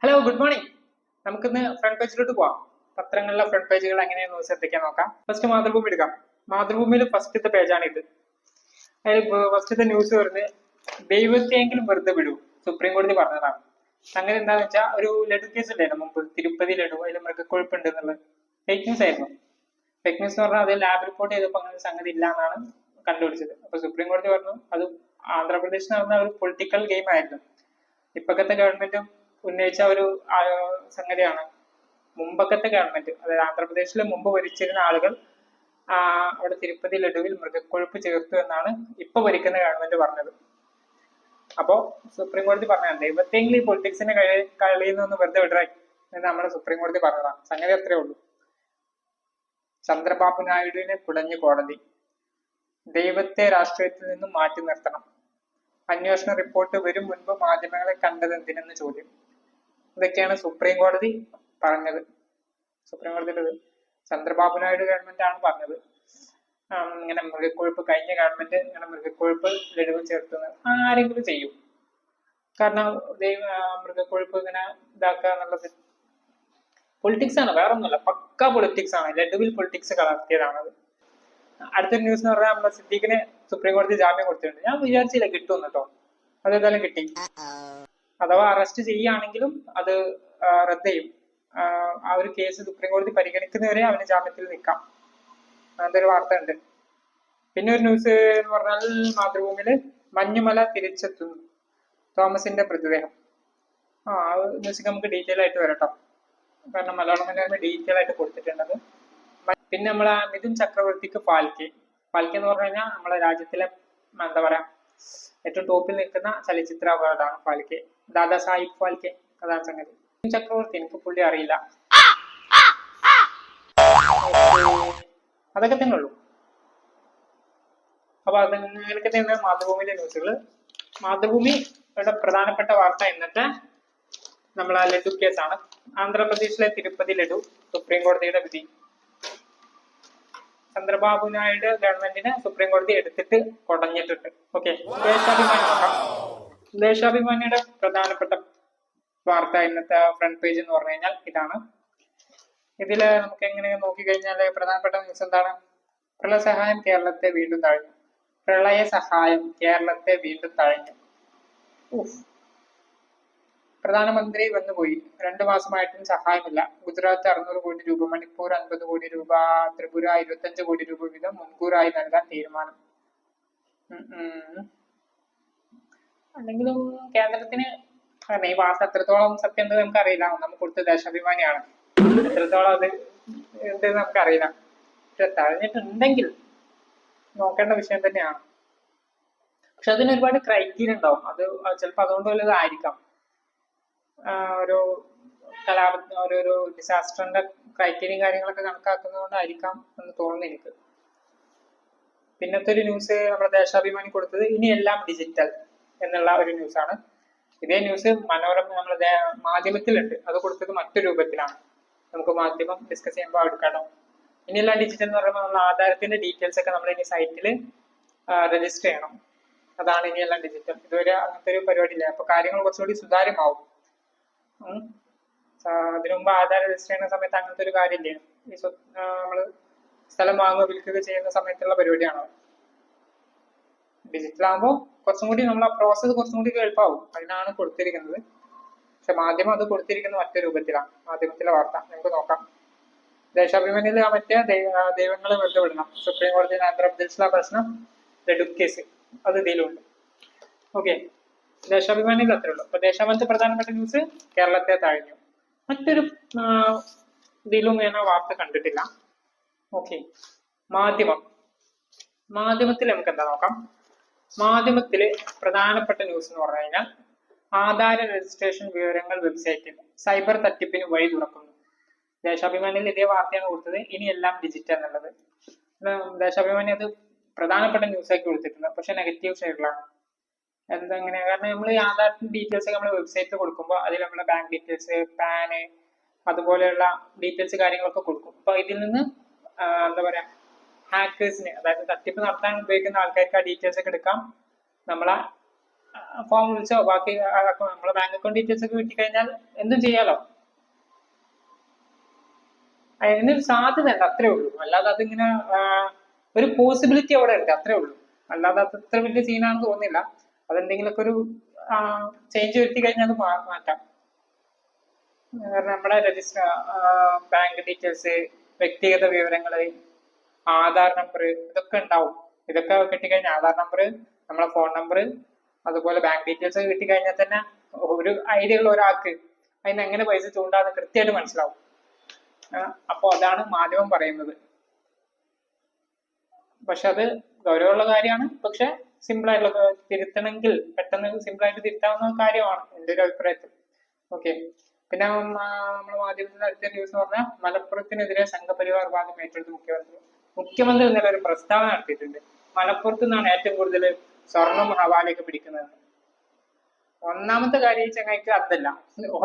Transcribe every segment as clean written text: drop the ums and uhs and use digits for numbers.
Hello, good morning. നമുക്കിന്ന് front പേജിലോട്ട് പോവാം. പത്രങ്ങളിലെ front പേജുകൾ എങ്ങനെയാണ് ന്യൂസ് എത്തിക്കാൻ നോക്കാം. ഫസ്റ്റ് മാതൃഭൂമി എടുക്കാം. മാതൃഭൂമിയിൽ ഫസ്റ്റത്തെ പേജാണ് ഇത്. അതിൽ ഫസ്റ്റത്തെ ന്യൂസ് പറഞ്ഞ് ദൈവത്തെയെങ്കിലും വെറുതെ വിടൂ, സുപ്രീം കോടതി പറഞ്ഞതാണ്. അങ്ങനെ എന്താന്ന് വെച്ചാൽ ഒരു ലഡു കേസ് ഉണ്ടായിരുന്നു മുമ്പ്, തിരുപ്പതി ലഡു, അതിൽ മൃഗക്കൊഴുപ്പുണ്ട് എന്നുള്ളത് ഫേക്ക് ന്യൂസ് ആയിരുന്നു. ഫേക്ക് ന്യൂസ് എന്ന് പറഞ്ഞാൽ അത് ലാബ് റിപ്പോർട്ട് ചെയ്തപ്പോൾ അങ്ങനെ സംഗതി ഇല്ല എന്നാണ് കണ്ടുപിടിച്ചത്. അപ്പൊ സുപ്രീം കോടതി പറഞ്ഞു അത് ആന്ധ്രാപ്രദേശിൽ നടന്ന ഒരു പൊളിറ്റിക്കൽ ഗെയിം ആയിരുന്നു. ഇപ്പോഴത്തെ ഗവൺമെന്റും ഉന്നയിച്ച ഒരു സംഗതിയാണ്. മുമ്പക്കത്തെ ഗവൺമെന്റ്, അതായത് ആന്ധ്രാപ്രദേശിൽ മുമ്പ് ഭരിച്ചിരുന്ന ആളുകൾ അവിടെ തിരുപ്പതി ലഡുവിൽ മൃഗക്കൊഴുപ്പ് ചേർത്തു എന്നാണ് ഇപ്പൊ ഭരിക്കുന്ന ഗവൺമെന്റ് പറഞ്ഞത്. അപ്പോ സുപ്രീം കോടതി പറഞ്ഞതാണ് ദൈവത്തെങ്കിലും ഈ പൊളിറ്റിക്സിനെ കളിയിൽ നിന്ന് വെറുതെ വിടറേ എന്ന് നമ്മുടെ സുപ്രീം കോടതി പറഞ്ഞതാണ്. സംഗതി അത്രേ ഉള്ളൂ. ചന്ദ്രബാബു നായിഡുവിനെ കുടഞ്ഞു കോടതി. ദൈവത്തെ രാഷ്ട്രീയത്തിൽ നിന്നും മാറ്റി നിർത്തണം. അന്വേഷണ റിപ്പോർട്ട് വരും മുൻപ് മാധ്യമങ്ങളെ കണ്ടത് എന്തിനെന്ന് ചോദ്യം. ഇതൊക്കെയാണ് സുപ്രീം കോടതി പറഞ്ഞത്. സുപ്രീം കോടതിയുടെ ചന്ദ്രബാബു നായിഡു ഗവൺമെന്റ് ആണ് പറഞ്ഞത്. ഇങ്ങനെ മൃഗക്കൊഴുപ്പ്, കഴിഞ്ഞ ഗവൺമെന്റ് ഇങ്ങനെ മൃഗക്കൊഴുപ്പ് ലഡുവിൽ ചേർക്കുന്നത് ആരെങ്കിലും ചെയ്യും. കാരണം മൃഗക്കൊഴുപ്പ് ഇങ്ങനെ ഇതാക്കുക എന്നുള്ളത് പൊളിറ്റിക്സ് ആണ്, വേറെ ഒന്നുമല്ല, പക്ക പൊളിറ്റിക്സ് ആണ്. ലഡുവിൽ പൊളിറ്റിക്സ് കലർത്തിയതാണത്. അടുത്തൊരു ന്യൂസ് എന്ന് പറഞ്ഞാൽ നമ്മുടെ സിദ്ദീഖിന് സുപ്രീം കോടതി ജാമ്യം കൊടുത്തിട്ടുണ്ട്. ഞാൻ വിചാരിച്ചില്ല കിട്ടുമെന്ന് കേട്ടോ, അതേതായാലും കിട്ടി. അഥവാ അറസ്റ്റ് ചെയ്യുകയാണെങ്കിലും അത് റദ്ദ് ചെയ്യും. ആ ഒരു കേസ് സുപ്രീം കോടതി പരിഗണിക്കുന്നവരെ അവന് ജാമ്യത്തിൽ നിൽക്കാം. അങ്ങനത്തെ ഒരു വാർത്ത ഉണ്ട്. പിന്നെ ഒരു ന്യൂസ് എന്ന് പറഞ്ഞാൽ മാതൃഭൂമിയില് മഞ്ഞുമല തിരിച്ചെത്തുന്നു, തോമസിന്റെ മൃതദേഹം. ആ ന്യൂസ് നമുക്ക് ഡീറ്റെയിൽ ആയിട്ട് വരട്ടോ, കാരണം മലയാളം മനോരമ ഡീറ്റെയിൽ ആയിട്ട് കൊടുത്തിട്ടുണ്ടത്. പിന്നെ നമ്മളെ മിഥുൻ ചക്രവർത്തിക്ക് ഫാൽക്കെ എന്ന് പറഞ്ഞു കഴിഞ്ഞാൽ നമ്മളെ രാജ്യത്തിലെ എന്താ പറയാ ഏറ്റവും ടോപ്പിൽ നിൽക്കുന്ന ചലച്ചിത്ര അവാർഡാണ് ഫാൽക്കെ. ദാദാ സാഹിബ് ഫാൽക്കെ, അതാണ് സംഗതി. മിഥുൻ ചക്രവർത്തി എനിക്ക് പുള്ളി അറിയില്ല. അതൊക്കെ തന്നെ ഉള്ളൂ. അപ്പൊ അങ്ങനെയൊക്കെ തന്നെ മാതൃഭൂമിയിലെ ന്യൂസുകൾ. മാതൃഭൂമിയുടെ പ്രധാനപ്പെട്ട വാർത്ത ഇന്നത്തെ നമ്മളെ ലഡു കേസാണ്. ആന്ധ്രാപ്രദേശിലെ തിരുപ്പതി ലഡു, സുപ്രീം കോടതിയുടെ വിധി. ചന്ദ്രബാബു നായിഡു ഗവൺമെന്റിനെ സുപ്രീം കോടതി എടുത്തിട്ട് കൊടഞ്ഞിട്ടുണ്ട്. ഓക്കെ, ദേശാഭിമാനി നോക്കാം. ദേശാഭിമാനിയുടെ പ്രധാനപ്പെട്ട വാർത്ത ഇന്നത്തെ ഫ്രണ്ട് പേജ് എന്ന് പറഞ്ഞു കഴിഞ്ഞാൽ ഇതാണ്. ഇതില് നമുക്ക് എങ്ങനെ നോക്കിക്കഴിഞ്ഞാല് പ്രധാനപ്പെട്ട ന്യൂസ് എന്താണ്? പ്രളയ സഹായം കേരളത്തെ വീണ്ടും തഴഞ്ഞു. പ്രളയ സഹായം കേരളത്തെ വീണ്ടും തഴഞ്ഞു. പ്രധാനമന്ത്രി വന്നുപോയി, 2 മാസമായിട്ടും സഹായമില്ല. ഗുജറാത്ത് 600 കോടി രൂപ, മണിപ്പൂർ 50 കോടി രൂപ, ത്രിപുര 25 കോടി രൂപ വീതം മുൻകൂറായി നൽകാൻ തീരുമാനം. അല്ലെങ്കിലും കേന്ദ്രത്തിന് ഈ വാർത്ത എത്രത്തോളം സത്യം എന്ന് നമുക്ക് അറിയില്ല. നമുക്ക് കൊടുത്ത ദേശാഭിമാനിയാണ്, എത്രത്തോളം അത് ഉണ്ടെന്ന് നമുക്കറിയില്ല. പക്ഷെ തഴഞ്ഞിട്ടുണ്ടെങ്കിൽ നോക്കേണ്ട വിഷയം തന്നെയാണ്. പക്ഷെ അതിന് ഒരുപാട് ക്രൈറ്റീരിയ ഉണ്ടാവും. അത് ചിലപ്പോൾ അതുകൊണ്ട് വല്ലതായിരിക്കാം. ഒരു ഓരോരോ ഡിസാസ്റ്ററിന്റെ ക്രൈറ്റീരിയയും കാര്യങ്ങളൊക്കെ കണക്കാക്കുന്നത് കൊണ്ടായിരിക്കാം എന്ന് തോന്നുന്നു എനിക്ക്. പിന്നത്തെ ഒരു ന്യൂസ് നമ്മുടെ ദേശാഭിമാനി കൊടുത്തത് ഇനി എല്ലാം ഡിജിറ്റൽ എന്നുള്ള ഒരു ന്യൂസാണ്. ഇതേ ന്യൂസ് മനോരമ നമ്മുടെ മാധ്യമത്തിലുണ്ട്, അത് കൊടുത്തത് മറ്റൊരു രൂപത്തിലാണ്. നമുക്ക് മാധ്യമം ഡിസ്കസ് ചെയ്യുമ്പോൾ എടുക്കണം. ഇനിയെല്ലാം ഡിജിറ്റൽ എന്ന് പറയുമ്പോൾ നമ്മൾ ആധാരത്തിന്റെ ഡീറ്റെയിൽസ് ഒക്കെ നമ്മൾ ഇനി സൈറ്റിൽ രജിസ്റ്റർ ചെയ്യണം. അതാണ് ഇനിയെല്ലാം ഡിജിറ്റൽ. ഇതുവരെ അങ്ങനത്തെ ഒരു പരിപാടി ഇല്ല. അപ്പൊ കാര്യങ്ങൾ കുറച്ചുകൂടി സുതാര്യമാവും. അതിനു മുമ്പ് ആധാർ രജിസ്റ്റർ ചെയ്യുന്ന സമയത്ത് അങ്ങനത്തെ ഒരു കാര്യമില്ലേ, ഈ നമ്മള് സ്ഥലം വാങ്ങുക വിൽക്കുക ചെയ്യുന്ന സമയത്തുള്ള പരിപാടിയാണോ. ഡിജിറ്റൽ ആകുമ്പോൾ കുറച്ചും കൂടി നമ്മൾ ആ പ്രോസസ്സ് കുറച്ചും കൂടി എളുപ്പമാവും. അതിനാണ് കൊടുത്തിരിക്കുന്നത്. പക്ഷെ മാധ്യമം അത് കൊടുത്തിരിക്കുന്നത് മറ്റൊരു രൂപത്തിലാണ്. മാധ്യമത്തിലെ വാർത്ത നമുക്ക് നോക്കാം. ദേശാഭിമാനിയിൽ മറ്റേ ദൈവങ്ങളെ വെറുതെ വിടണം, സുപ്രീം കോടതിയിൽ ആന്ധ്രാപ്രദേശിലെ പ്രശ്നം, ലഡു കേസ്, അത് ഇതിലുണ്ട്. ഓക്കെ, ദേശാഭിമാനിയിൽ അത്രേ ഉള്ളൂ. അപ്പൊ ദേശാഭിമാനത്തെ പ്രധാനപ്പെട്ട ന്യൂസ് കേരളത്തെ തഴഞ്ഞു. മറ്റൊരു ഇതിലും ഞാൻ വാർത്ത കണ്ടിട്ടില്ല. ഓക്കെ, മാധ്യമത്തിൽ നമുക്ക് എന്താ നോക്കാം. മാധ്യമത്തില് പ്രധാനപ്പെട്ട ന്യൂസ് എന്ന് പറഞ്ഞു കഴിഞ്ഞാൽ ആധാര രജിസ്ട്രേഷൻ വിവരങ്ങൾ വെബ്സൈറ്റിൽ സൈബർ തട്ടിപ്പിന് വഴി തുറക്കുന്നു. ദേശാഭിമാനിയിൽ ഇതേ വാർത്തയാണ് കൊടുത്തത്, ഇനി എല്ലാം ഡിജിറ്റൽ എന്നുള്ളത്. ദേശാഭിമാനി അത് പ്രധാനപ്പെട്ട ന്യൂസ് ആക്കി കൊടുത്തിട്ടുണ്ട്, പക്ഷെ നെഗറ്റീവ് സൈഡിലാണ്. എന്തെങ്ങനെയാ, കാരണം നമ്മൾ ഈ ആധാർ ഡീറ്റെയിൽസ് ഒക്കെ നമ്മൾ വെബ്സൈറ്റിൽ കൊടുക്കുമ്പോൾ അതിൽ നമ്മളെ ബാങ്ക് ഡീറ്റെയിൽസ്, പാന്, അതുപോലെയുള്ള ഡീറ്റെയിൽസ് കാര്യങ്ങളൊക്കെ കൊടുക്കും. അപ്പൊ ഇതിൽ നിന്ന് എന്താ പറയാ ഹാക്കേഴ്സിന്, അതായത് തട്ടിപ്പ് നടത്താൻ ഉപയോഗിക്കുന്ന ആൾക്കാർക്ക് ആ ഡീറ്റെയിൽസ് ഒക്കെ എടുക്കാം, നമ്മളെ ഫോം വിളിച്ചോ ബാക്കി നമ്മളെ ബാങ്ക് അക്കൗണ്ട് ഡീറ്റെയിൽസ് ഒക്കെ കിട്ടിക്കഴിഞ്ഞാൽ എന്തും ചെയ്യാലോ. അതിനൊരു സാധ്യത ഉണ്ട്, അത്രേ ഉള്ളൂ. അല്ലാതെ അതിങ്ങനെ ഒരു പോസിബിലിറ്റി അവിടെ ഉണ്ട്, അത്രേ ഉള്ളൂ. അല്ലാതെ അത് അത്ര വലിയ സീനാണെന്ന് തോന്നുന്നില്ല. അതെന്തെങ്കിലുമൊക്കെ ഒരു ചേഞ്ച് വരുത്തി കഴിഞ്ഞാൽ അത് മാറ്റാം. നമ്മുടെ രജിസ്റ്റർ, ബാങ്ക് ഡീറ്റെയിൽസ്, വ്യക്തിഗത വിവരങ്ങള്, ആധാർ നമ്പർ, ഇതൊക്കെ ഉണ്ടാവും. ഇതൊക്കെ കിട്ടിക്കഴിഞ്ഞാൽ ആധാർ നമ്പർ, നമ്മളെ ഫോൺ നമ്പർ, അതുപോലെ ബാങ്ക് ഡീറ്റെയിൽസ് ഒക്കെ കിട്ടിക്കഴിഞ്ഞാൽ തന്നെ ഒരു ഐഡിയ ഉള്ള ഒരാൾക്ക് അതിന് എങ്ങനെ പൈസ ചൂണ്ടാന്ന് കൃത്യമായിട്ട് മനസ്സിലാവും. അപ്പൊ അതാണ് മാധ്യമം പറയുന്നത്. പക്ഷെ അത് ഗൗരവമുള്ള കാര്യമാണ്. പക്ഷെ സിമ്പിൾ ആയിട്ടുള്ള തിരുത്തണമെങ്കിൽ പെട്ടെന്ന് സിമ്പിൾ ആയിട്ട് തിരുത്താവുന്ന കാര്യമാണ് എന്റെ ഒരു അഭിപ്രായത്തിൽ. ഓക്കെ. പിന്നെ നമ്മുടെ മാധ്യമത്തിന്റെ അടുത്ത ന്യൂസ് എന്ന് പറഞ്ഞാൽ മലപ്പുറത്തിനെതിരെ സംഘപരിവാർ ഭാഗം ഏറ്റെടുത്ത് മുഖ്യമന്ത്രി ഇന്നലെ ഒരു പ്രസ്താവന നടത്തിയിട്ടുണ്ട്. മലപ്പുറത്ത് നിന്നാണ് ഏറ്റവും കൂടുതൽ സ്വർണം ഹവാലയൊക്കെ പിടിക്കുന്നത്. ഒന്നാമത്തെ കാര്യം ഈ ചങ്ങായിക്ക് അതല്ല,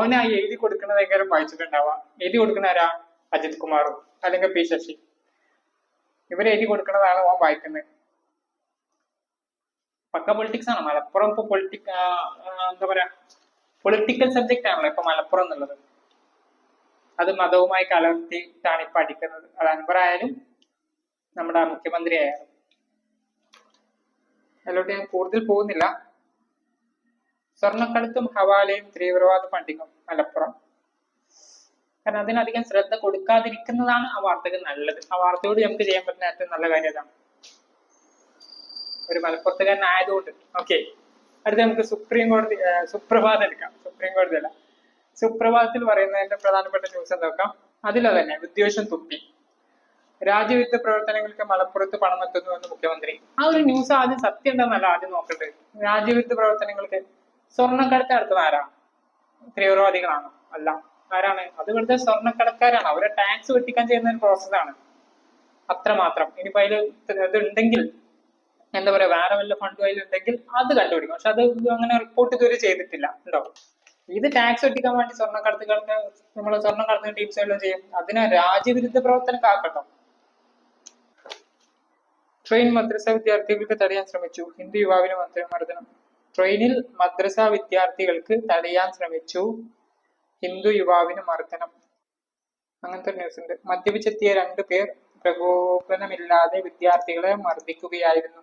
ഓനായി എഴുതി കൊടുക്കുന്നതെങ്കിലും വായിച്ചിട്ടുണ്ടാവാം. എഴുതി കൊടുക്കുന്ന ആരാ? അജിത് കുമാറും അല്ലെങ്കിൽ പി ശശി. ഇവര് എഴുതി കൊടുക്കുന്നതാണ് ഓൻ വായിക്കുന്നത്. പക്ക പൊളിറ്റിക്സ് ആണ് മലപ്പുറം. ഇപ്പൊ എന്താ പറയാ, പൊളിറ്റിക്കൽ സബ്ജക്റ്റ് ആണല്ലോ ഇപ്പൊ മലപ്പുറം എന്നുള്ളത്. അത് മതവുമായി കലർത്തിയിട്ടാണ് ഇപ്പൊ അടിക്കുന്നത്. അത് അൻവർ ആയാലും നമ്മുടെ മുഖ്യമന്ത്രി ആയാലും. അതിലോട്ട് ഞാൻ കൂടുതൽ പോകുന്നില്ല. സ്വർണ്ണക്കടത്തും ഹവാലയും തീവ്രവാദ ഫണ്ടിങ്ങും മലപ്പുറം. കാരണം അതിനധികം ശ്രദ്ധ കൊടുക്കാതിരിക്കുന്നതാണ് ആ വാർത്തക്ക് നല്ലത്. ആ വാർത്തയോട് നമുക്ക് ചെയ്യാൻ പറ്റുന്ന ഏറ്റവും നല്ല കാര്യം അതാണ്, ഒരു മലപ്പുറത്തുകാരനായതുകൊണ്ട്. ഓക്കെ. അടുത്ത നമുക്ക് സുപ്രീം കോടതി, സുപ്രഭാതം എടുക്കാം. സുപ്രീം കോടതി അല്ല, സുപ്രഭാതത്തിൽ പറയുന്നതിന്റെ പ്രധാനപ്പെട്ട ന്യൂസ് എന്താക്കാം. അതിലെ തന്നെ വിദ്വേഷം തുപ്പി, രാജ്യവിരുദ്ധ പ്രവർത്തനങ്ങൾക്ക് മലപ്പുറത്ത് പണമെത്തുന്നു എന്ന് മുഖ്യമന്ത്രി. ആ ഒരു ന്യൂസ് ആദ്യം സത്യം എന്താണെന്നല്ല ആദ്യം നോക്കേണ്ടത്. രാജ്യവിരുദ്ധ പ്രവർത്തനങ്ങൾക്ക് സ്വർണ്ണക്കടത്ത് നടത്തുന്ന ആരാ? തീവ്രവാദികളാണോ? അല്ല. ആരാണ്? അത് ഇവിടുത്തെ സ്വർണ്ണക്കടക്കാരാണ്. അവരെ ടാക്സ് വെട്ടിക്കാൻ ചെയ്യുന്ന ഒരു പ്രോസസ്സാണ്, അത്രമാത്രം. ഇനിയിപ്പോ അതിൽ ഇത് ഉണ്ടെങ്കിൽ എന്താ പറയാ, വേറെ വല്ല ഫണ്ടും അതിലുണ്ടെങ്കിൽ അത് കണ്ടുപിടിക്കും. പക്ഷെ അത് അങ്ങനെ റിപ്പോർട്ട് ഇതുവരെ ചെയ്തിട്ടില്ല. ഉണ്ടോ? ഇത് ടാക്സ് വെട്ടിക്കാൻ വേണ്ടി സ്വർണ്ണക്കടത്തുകൾക്ക് നമ്മള് സ്വർണ്ണം കടത്തുന്ന ടീംസ് എല്ലാം ചെയ്യും. അതിനെ രാജ്യവിരുദ്ധ പ്രവർത്തനം കാക്കട്ടോ. ട്രെയിൻ മദ്രസ വിദ്യാർത്ഥികൾക്ക് തടയാൻ ശ്രമിച്ചു, ഹിന്ദു യുവാവിന് മർദ്ദനം. ട്രെയിനിൽ മദ്രസ വിദ്യാർത്ഥികൾക്ക് തടയാൻ ശ്രമിച്ചു, ഹിന്ദു യുവാവിന് മർദ്ദനം. അങ്ങനത്തെ ന്യൂസ് ഉണ്ട്. മദ്യപിച്ചെത്തിയ 2 പേർ പ്രകോപനമില്ലാതെ വിദ്യാർത്ഥികളെ മർദ്ദിക്കുകയായിരുന്നു.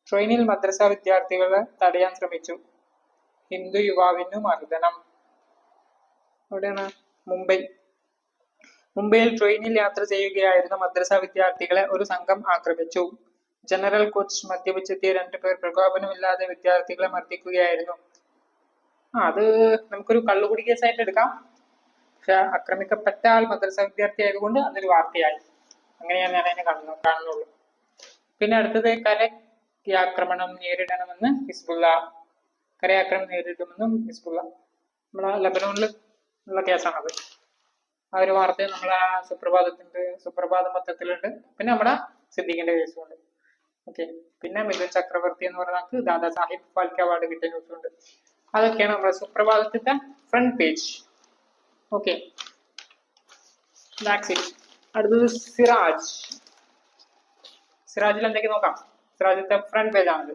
ട്രെയിനിൽ മദ്രസ വിദ്യാർത്ഥികളെ തടയാൻ ശ്രമിച്ചു, ഹിന്ദു യുവാവിന് മർദ്ദനം. എവിടെയാണ്? മുംബൈയിൽ ട്രെയിനിൽ യാത്ര ചെയ്യുകയായിരുന്ന മദ്രസ വിദ്യാർത്ഥികളെ ഒരു സംഘം ആക്രമിച്ചു. ജനറൽ കോച്ച് മദ്യപിച്ചെത്തിയ 2 പേർ പ്രകോപനമില്ലാതെ വിദ്യാർത്ഥികളെ മർദ്ദിക്കുകയായിരുന്നു. അത് നമുക്കൊരു കള്ളുകുടി കേസായിട്ട് എടുക്കാം. പക്ഷെ ആക്രമിക്കപ്പെട്ട ആൾ മദ്രസ വിദ്യാർത്ഥി ആയതുകൊണ്ട് അതൊരു വാർത്തയായി. അങ്ങനെയാണ് ഞാൻ അതിനെ കാണുന്നുള്ളൂ. പിന്നെ അടുത്തത് കരയാക്രമണം നേരിടണമെന്ന് ഹിസ്ബുള്ള. കരയാക്രമണം നേരിടുമെന്നും ഹിസ്ബുള്ള. നമ്മളെ ലബനോണിൽ ഉള്ള കേസാണത്. ആ ഒരു വാർത്ത നമ്മളെ സുപ്രഭാതം പത്രത്തിലുണ്ട്. പിന്നെ നമ്മുടെ സിദ്ദീഖിന്റെ കേസുമുണ്ട്. ഓക്കെ. പിന്നെ മിഥുൻ ചക്രവർത്തി എന്ന് പറഞ്ഞാൽ ദാദാ സാഹിബ് ഫാൽക്കെ അവാർഡ് കിട്ടിയ ന്യൂസുണ്ട്. അതൊക്കെയാണ് നമ്മുടെ സുപ്രഭാതത്തിന്റെ ഫ്രണ്ട് പേജ്. ഓക്കെ. അടുത്തത് സിറാജിൽ എന്തൊക്കെ നോക്കാം. സിറാജിന്റെ ഫ്രണ്ട് പേജ് ആണത്.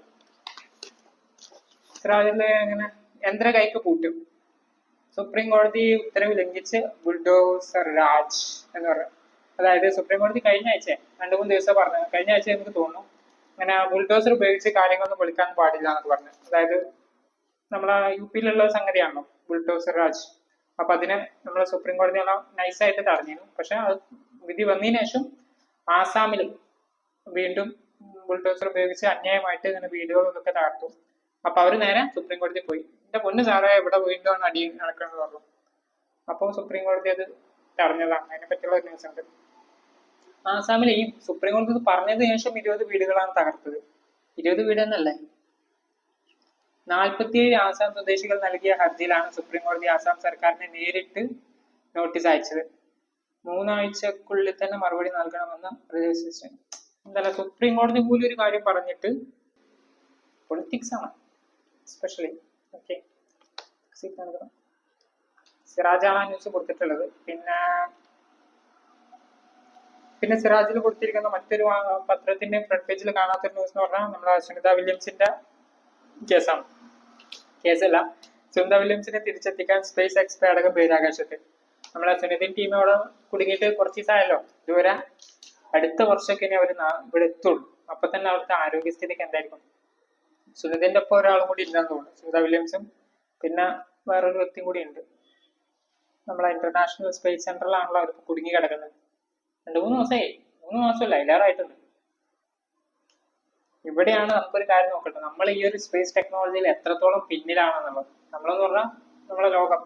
സിറാജില് എങ്ങനെ യന്ത്ര കൈക്ക് പൂട്ടും, സുപ്രീം കോടതി ഉത്തരവ് ലംഘിച്ച് ബുൾഡോസർ രാജ് എന്ന് പറഞ്ഞു. അതായത് സുപ്രീം കോടതി കഴിഞ്ഞ ആഴ്ച 2-3 ദിവസം പറഞ്ഞു, കഴിഞ്ഞ ആഴ്ച എനിക്ക് തോന്നുന്നു, അങ്ങനെ ബുൾഡോസർ ഉപയോഗിച്ച് കാര്യങ്ങളൊന്നും പൊളിക്കാൻ പാടില്ല എന്നൊക്കെ പറഞ്ഞു. അതായത് നമ്മളെ UP-യിലുള്ള സംഗതിയാണല്ലോ ബുൾഡോസർ രാജ്. അപ്പൊ അതിനെ നമ്മളെ സുപ്രീം കോടതി നൈസായിട്ട് തടഞ്ഞിരുന്നു. പക്ഷെ അത് വിധി വന്നതിന് ശേഷം ആസാമിലും വീണ്ടും ബുൾഡോസർ ഉപയോഗിച്ച് അന്യായമായിട്ട് ഇങ്ങനെ വീടുകളും ഇതൊക്കെ തകർത്തു. അപ്പൊ അവര് നേരെ സുപ്രീം കോടതി പോയി. എന്റെ പൊന്ന് സാറേ, ഇവിടെ വീണ്ടും അടി നടക്കണമെന്ന് പറഞ്ഞു. അപ്പൊ സുപ്രീം കോടതി അത് തടഞ്ഞതാണ്. അതിനെ പറ്റിയുള്ള ന്യൂസ് ഉണ്ട്. ആസാമിൽ ഈ സുപ്രീം കോടതി പറഞ്ഞതിന് ശേഷം 20 വീടുകളാണ് തകർത്തത്. 20 വീട് എന്നല്ലേ, 47 ആസാം സ്വദേശികൾ നൽകിയ ഹർജിയിലാണ് സുപ്രീം കോടതി ആസാം സർക്കാരിനെ നേരിട്ട് നോട്ടീസ് അയച്ചത്. 3 ആഴ്ചക്കുള്ളിൽ തന്നെ മറുപടി നൽകണമെന്ന് നിർദ്ദേശിച്ചു. എന്തായാലും സുപ്രീം കോടതി പോലും ഒരു കാര്യം പറഞ്ഞിട്ട് പൊളിറ്റിക്സ് ആണ് എസ്പെഷ്യലി. ഓക്കെ. സിറാജാണ് ന്യൂസ് കൊടുത്തിട്ടുള്ളത്. പിന്നെ സിറാജിൽ കൊടുത്തിരിക്കുന്ന മറ്റൊരു പത്രത്തിന്റെ ഫ്രണ്ട് പേജിൽ കാണാത്തൊരു ന്യൂസ് എന്ന് പറഞ്ഞാൽ നമ്മളെ സുനിത വില്യംസിന്റെ കേസാണ്. കേസല്ല, സുനിത വില്യംസിനെ തിരിച്ചെത്തിക്കാൻ സ്പേസ് എക്സ് പേടകം ബഹിരാകാശത്ത്. നമ്മളെ സുനിതിൻ ടീം അവിടെ കുടുങ്ങിയിട്ട് കുറച്ച് ദിവസമായല്ലോ. ഇതുവരെ അടുത്ത വർഷമൊക്കെ ഇനി അവർ ഇവിടെ എത്തുള്ളൂ. അപ്പൊ തന്നെ അവിടുത്തെ ആരോഗ്യസ്ഥിതിക്ക് എന്തായിരിക്കും? സുനിതിന്റെ ഒപ്പം ഒരാളും കൂടി ഇല്ലെന്ന് തോന്നുന്നു, സുനിത വില്യംസും പിന്നെ വേറൊരു വ്യക്തിയും കൂടി ഉണ്ട്. നമ്മളെ ഇന്റർനാഷണൽ സ്പേസ് സെന്ററിലാണല്ലോ അവർ കുടുങ്ങി കിടക്കുന്നത്. 2-3 ദിവസമായി, 3 മാസമല്ല അതിലേറായിട്ടുണ്ട്. ഇവിടെയാണ് നമുക്കൊരു കാര്യം നോക്കട്ടെ, നമ്മൾ ഈ ഒരു സ്പേസ് ടെക്നോളജിയിൽ എത്രത്തോളം പിന്നിലാണെന്നുള്ളത്. നമ്മളെന്ന് പറഞ്ഞാൽ നമ്മളെ ലോകം.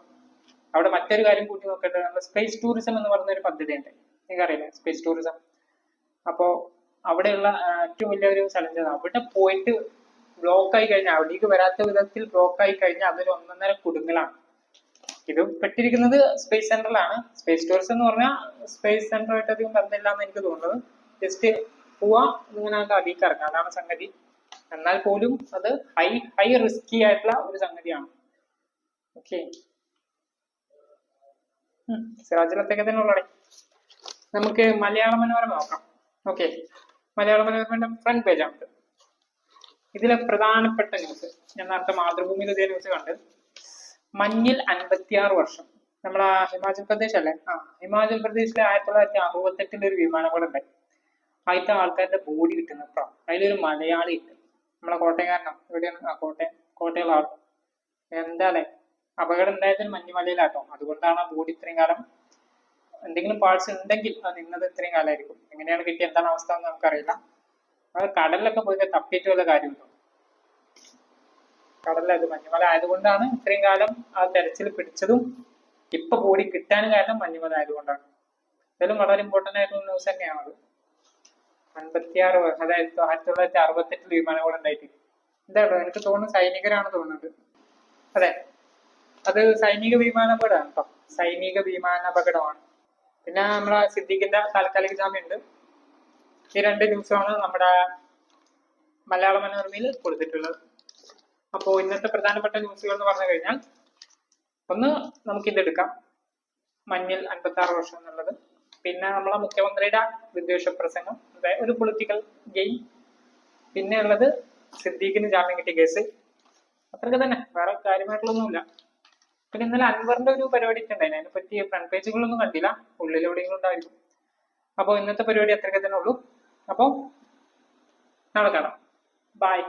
അവിടെ മറ്റൊരു കാര്യം കൂട്ടി നോക്കട്ടെ, നമ്മൾ സ്പേസ് ടൂറിസം എന്ന് പറയുന്ന ഒരു പദ്ധതി ഉണ്ട്, നിങ്ങൾക്കറിയില്ലേ സ്പേസ് ടൂറിസം? അപ്പോ അവിടെയുള്ള ഏറ്റവും വലിയൊരു ചലഞ്ച്, അവിടെ പോയിട്ട് ബ്ലോക്ക് ആയി കഴിഞ്ഞാൽ, അവിടേക്ക് വരാത്ത വിധത്തിൽ ബ്ലോക്ക് ആയി കഴിഞ്ഞാൽ അതൊരു 1.5 കുടുങ്ങലാണ്. ഇത് പെട്ടിരിക്കുന്നത് സ്പേസ് സെന്ററിലാണ്. സ്പേസ് ടൂറിസം എന്ന് പറഞ്ഞാൽ സ്പേസ് സെന്ററുമായിട്ട് അധികം ബന്ധമില്ല എന്ന് എനിക്ക് തോന്നുന്നത്. ജസ്റ്റ് പോവാ, ഇങ്ങനെ അടിയിലേക്ക് ഇറങ്ങാം, അതാണ് സംഗതി. എന്നാൽ പോലും അത് ഹൈ റിസ്കി ആയിട്ടുള്ള ഒരു സംഗതിയാണ്. ഓക്കെ, സിറാജിലത്തൊക്കെ തന്നെ ഉള്ളടേ. നമുക്ക് മലയാള മനോരമ നോക്കാം. ഓക്കെ, മലയാള മനോരമയുടെ ഫ്രണ്ട് പേജാണ്. ഇതിലെ പ്രധാനപ്പെട്ട ന്യൂസ്, ഞാൻ നേരത്തെ മാതൃഭൂമിയിൽ ഇതേ ന്യൂസ് കണ്ട്. മഞ്ഞിൽ 56 വർഷം. നമ്മളെ ഹിമാചൽ പ്രദേശ് അല്ലേ? ഹിമാചൽ പ്രദേശിലെ 1968 ഒരു വിമാനപകടം ഉണ്ടായി. ആദ്യത്തെ ആൾക്കാരുടെ ബോഡി കിട്ടുന്നത് ഇപ്പം. അതിലൊരു മലയാളി ഉണ്ട്, നമ്മളെ കോട്ടയംകാരനാണ്. എവിടെയാണ്? കോട്ടയുള്ള ആൾ. എന്താല്ലേ, അപകടം ഉണ്ടായതിന് മഞ്ഞുമലയിലാട്ടോ. അതുകൊണ്ടാണ് ആ ബോഡി ഇത്രയും കാലം, എന്തെങ്കിലും പാർട്സ് ഉണ്ടെങ്കിൽ അത് നിന്നത് ഇത്രയും കാലമായിരിക്കും. എങ്ങനെയാണ് കിട്ടിയ, എന്താണ് അവസ്ഥ എന്ന് നമുക്കറിയില്ല. അത് കടലിലൊക്കെ പോയി തപ്പിയിട്ട് വല്ല കാര്യമുണ്ടോ? കടലത് മഞ്ഞുമല ആയതുകൊണ്ടാണ് ഇത്രയും കാലം ആ തെരച്ചിൽ പിടിച്ചതും ഇപ്പൊ ബോഡി കിട്ടാനും കാരണം മഞ്ഞുമല ആയതുകൊണ്ടാണ്. എന്തായാലും വളരെ ഇമ്പോർട്ടന്റ് ആയിട്ടുള്ള ന്യൂസ് തന്നെയാണത്. 56, അതായത് 1968 വിമാനപകടം ഉണ്ടായിട്ട്. എന്താണോ എനിക്ക് തോന്നുന്നു സൈനികരാണ് തോന്നുന്നത്. അതെ, അത് സൈനിക വിമാനാപകടമാണ് കേട്ടോ, സൈനിക വിമാനാപകടമാണ്. പിന്നെ നമ്മളെ സിദ്ദീഖിന്റെ താൽക്കാലിക ജാമ്യം ഉണ്ട്. ഈ 2 ന്യൂസാണ് നമ്മുടെ മലയാള മനോരമയിൽ കൊടുത്തിട്ടുള്ളത്. അപ്പോ ഇന്നത്തെ പ്രധാനപ്പെട്ട ന്യൂസുകൾ എന്ന് പറഞ്ഞു കഴിഞ്ഞാൽ, ഒന്ന് നമുക്കിതെടുക്കാം, മഞ്ഞിൽ 56 വർഷം എന്നുള്ളത്. പിന്നെ നമ്മളെ മുഖ്യമന്ത്രിയുടെ വിദ്വേഷ പ്രസംഗം, ഒരു പൊളിറ്റിക്കൽ ഗെയിം. പിന്നെ ഉള്ളത് സിദ്ദീഖിന് ജാമ്യം കിട്ടിയ കേസ്. അത്രയൊക്കെ തന്നെ, വേറെ കാര്യമായിട്ടുള്ളൊന്നുമില്ല. പിന്നെ ഇന്നലെ അൻവറിന്റെ ഒരു പരിപാടി ഉണ്ടായിരുന്നു, അതിനെ പറ്റി ഫ്രണ്ട് പേജുകളൊന്നും കണ്ടില്ല, ഉള്ളിലെവിടെയെങ്കിലും ഉണ്ടായിരിക്കും. അപ്പോൾ ഇന്നത്തെ പരിപാടി അത്രയൊക്കെ തന്നെ ഉള്ളൂ. അപ്പോൾ നാളെ കാണാം. ബൈ.